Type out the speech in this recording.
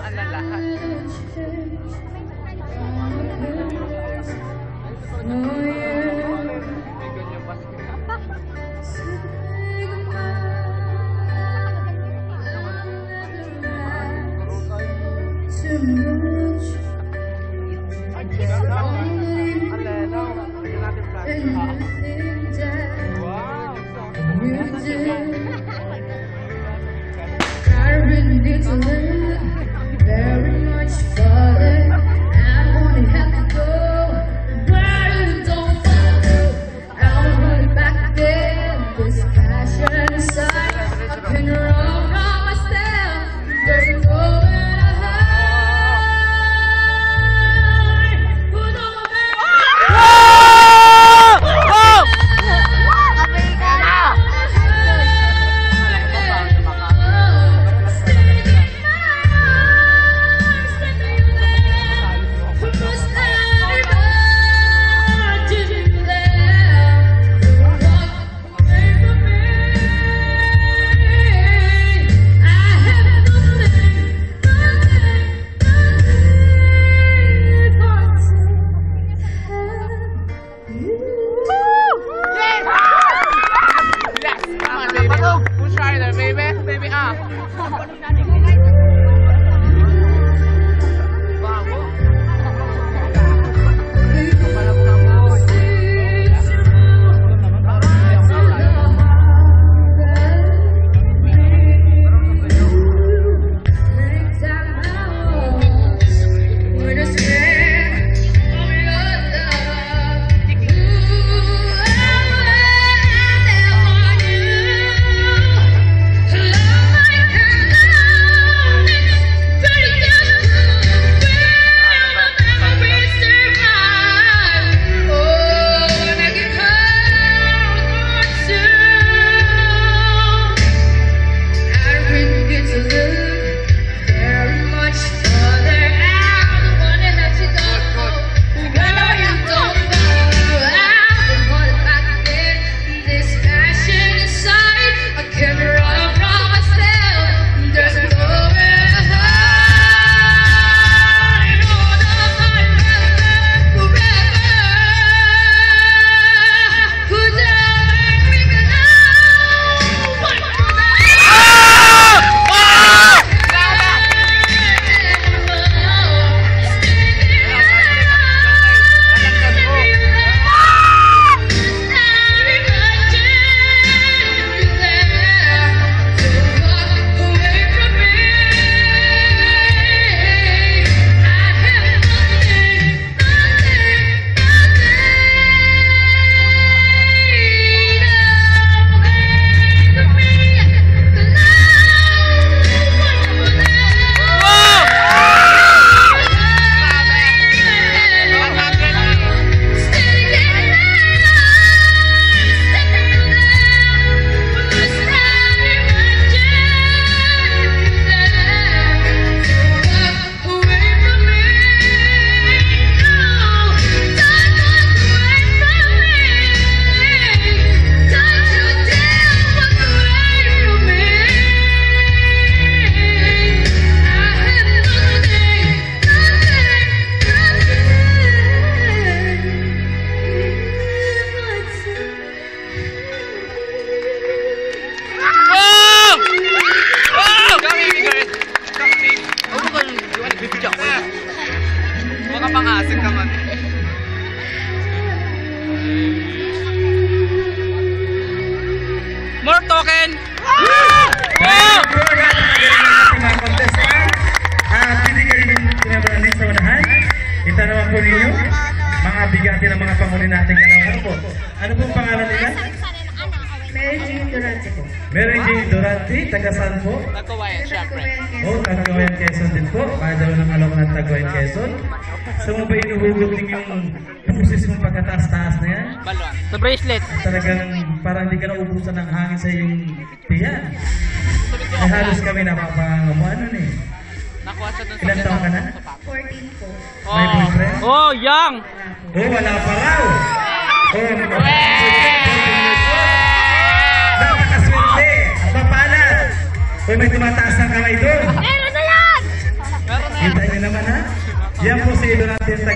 tinamaan na lahat. Pang-asik naman. More token! Mga contestant, hindi ka rin pinabranin sa unahan. Ito naman po ninyo, mga bigati ng mga pangunin natin kalawan po. Ano pong pangalan nila? Mary Jane Durante po. Mary Jane Durante, taga saan po? Nagkawayan, syempre. Taga-Gawayan Quezon din po. Para ng alok ng Taga-Gawayan Quezon. So mo ba inuhugot ninyong pusis mong pagkataas-taas na yan? Balon. Sa bracelet. Talagang parang hindi ka naubusan ng hangin sa iyong tiyan. Ay halos kami napapangamuan nun eh. Nakuha siya dun sa Ilan taon ka na? 14 po. May boyfriend? Oh, young! Oh, wala pa raw! Oh, napakaswerte! Ang papalat! Oh, may tumataas ng kamay doon! Meron na yan! Meron Yan po si idol natin sa